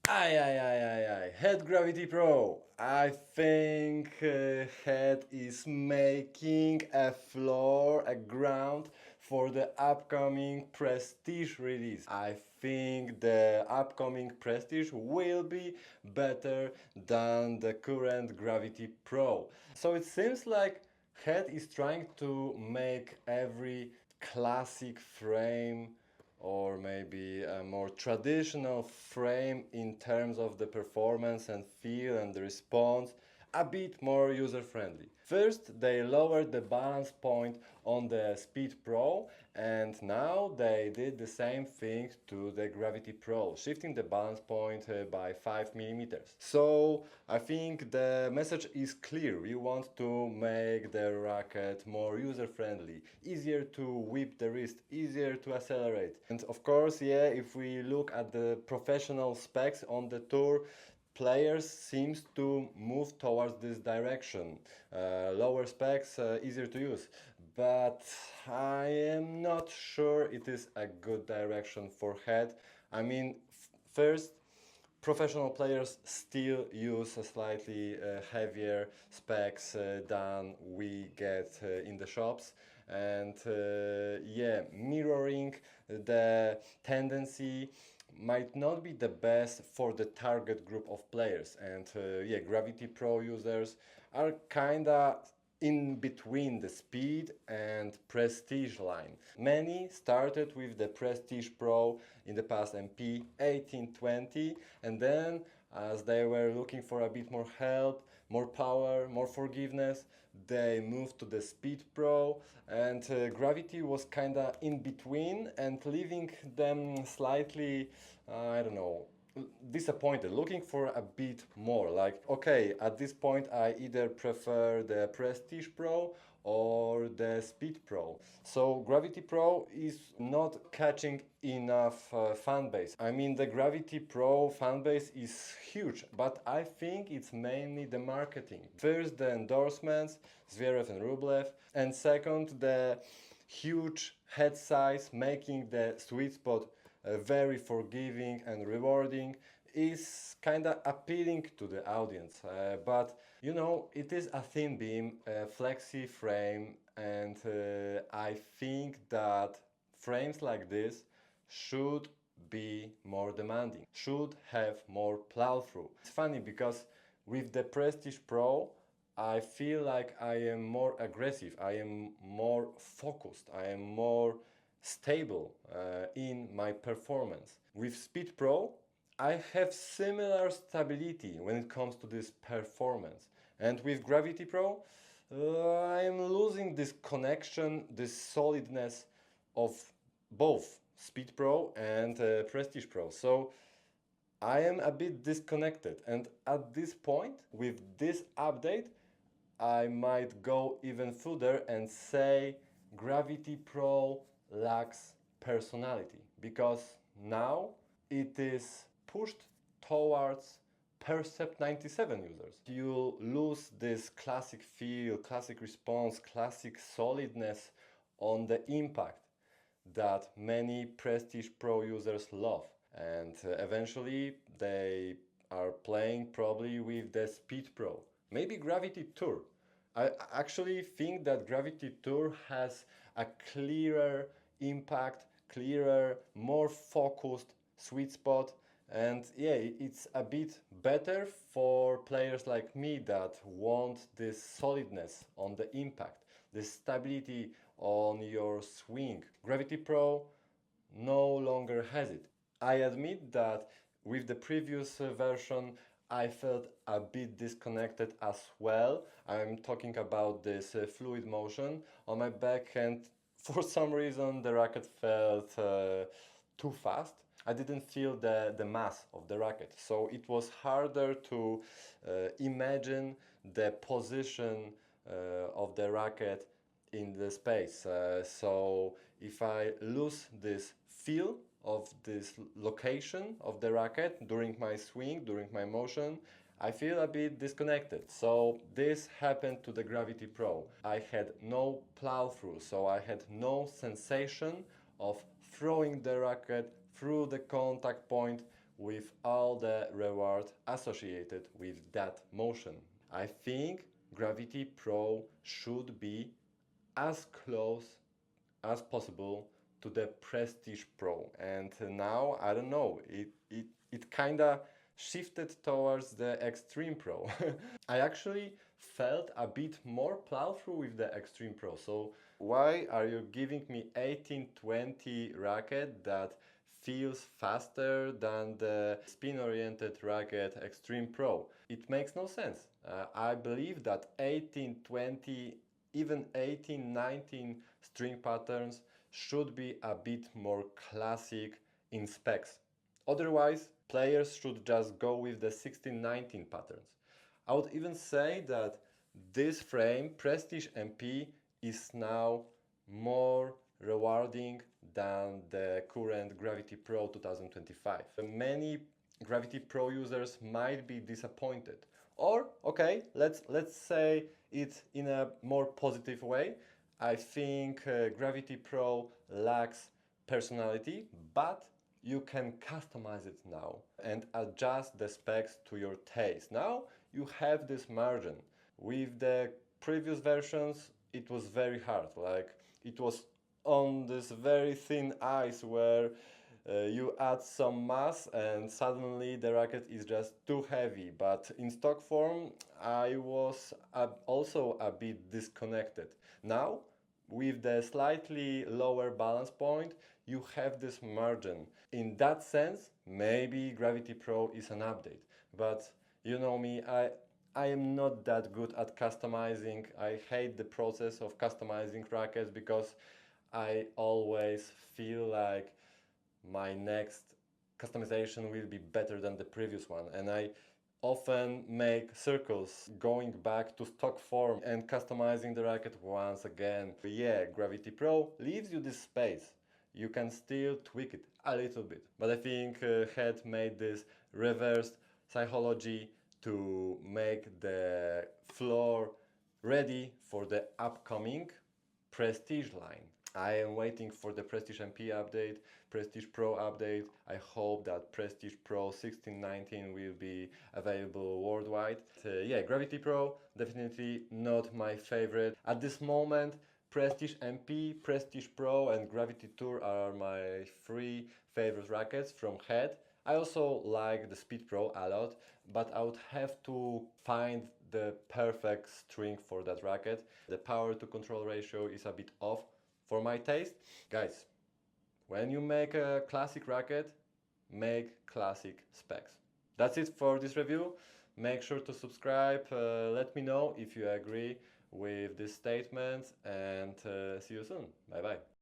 Head Gravity Pro. I think Head is making a floor, a ground for the upcoming Prestige release. I think the upcoming Prestige will be better than the current Gravity Pro. So it seems like Head is trying to make every classic frame or maybe a more traditional frame in terms of the performance and feel and the response a bit more user friendly. First, they lowered the balance point on the Speed Pro, and now they did the same thing to the Gravity Pro, shifting the balance point by 5 millimeters. So I think the message is clear. We want to make the racket more user friendly, easier to whip the wrist, easier to accelerate. And of course, yeah, if we look at the professional specs on the tour, players seems to move towards this direction. Lower specs, easier to use. But I am not sure it is a good direction for Head. I mean, first, professional players still use a slightly heavier specs than we get in the shops, and yeah, mirroring the tendency might not be the best for the target group of players. And yeah, Gravity Pro users are kinda in between the speed and prestige line. Many started with the Prestige Pro in the past MP 1820, and then as they were looking for a bit more help, more power, more forgiveness, they moved to the Speed Pro, and Gravity was kinda in between and leaving them slightly, I don't know, disappointed, looking for a bit more. Like, okay, at this point, I either prefer the Prestige Pro or the Speed Pro. So Gravity Pro is not catching enough fan base. I mean, the Gravity Pro fan base is huge, but I think it's mainly the marketing. First, the endorsements, Zverev and Rublev, and second, the huge head size, making the sweet spot very forgiving and rewarding, is kind of appealing to the audience. But you know, it is a thin beam, a flexi frame, and I think that frames like this should be more demanding, should have more plow through. It's funny because with the Prestige Pro, I feel like I am more aggressive, I am more focused, I am more stable in my performance. With Speed Pro, I have similar stability when it comes to this performance. And with Gravity Pro, I am losing this connection, this solidness of both Speed Pro and Prestige Pro. So I am a bit disconnected. And at this point, with this update, I might go even further and say Gravity Pro lacks personality, because now it is pushed towards Percept 97 users. You lose this classic feel, classic response, classic solidness on the impact that many Prestige Pro users love. And eventually they are playing probably with the Speed Pro, maybe Gravity Tour. I actually think that Gravity Tour has a clearer impact, clearer, more focused sweet spot, and yeah, it's a bit better for players like me that want this solidness on the impact, this stability on your swing. Gravity Pro no longer has it. I admit that with the previous version, I felt a bit disconnected as well. I'm talking about this fluid motion on my backhand. For some reason, the racket felt too fast. I didn't feel the mass of the racket, so it was harder to imagine the position of the racket in the space. So if I lose this feel of this location of the racket during my swing, during my motion, I feel a bit disconnected. So this happened to the Gravity Pro. I had no plow through, so I had no sensation of throwing the racket through the contact point with all the reward associated with that motion. I think Gravity Pro should be as close as possible to the Prestige Pro. And now, I don't know, it kind of shifted towards the Extreme Pro. I actually felt a bit more plow through with the Extreme Pro. So why are you giving me 1820 racket that feels faster than the spin-oriented racket Extreme Pro? It makes no sense. I believe that 1820, even 1819 string patterns should be a bit more classic in specs. Otherwise, players should just go with the 1619 patterns. I would even say that this frame, Prestige MP, is now more rewarding than the current Gravity Pro 2025. Many Gravity Pro users might be disappointed. Or, okay, let's say it in a more positive way. I think Gravity Pro lacks personality, but you can customize it now and adjust the specs to your taste. Now you have this margin. With the previous versions, it was very hard. Like it was on this very thin ice where you add some mass and suddenly the racket is just too heavy. But in stock form, I was also a bit disconnected. Now, with the slightly lower balance point, you have this margin. In that sense, maybe Gravity Pro is an update. But you know me, I am not that good at customizing. I hate the process of customizing rackets because I always feel like my next customization will be better than the previous one. And I often make circles going back to stock form and customizing the racket once again. But yeah, Gravity Pro leaves you this space. You can still tweak it a little bit. But I think Head made this reversed psychology to make the floor ready for the upcoming Prestige line. I am waiting for the Prestige MP update, Prestige Pro update. I hope that Prestige Pro 1619 will be available worldwide. Yeah, Gravity Pro, definitely not my favorite. At this moment, Prestige MP, Prestige Pro and Gravity Tour are my three favorite rackets from Head. I also like the Speed Pro a lot, but I would have to find the perfect string for that racket. The power to control ratio is a bit off for my taste. Guys, when you make a classic racket, make classic specs. That's it for this review. Make sure to subscribe. Let me know if you agree with this statement and see you soon. Bye bye.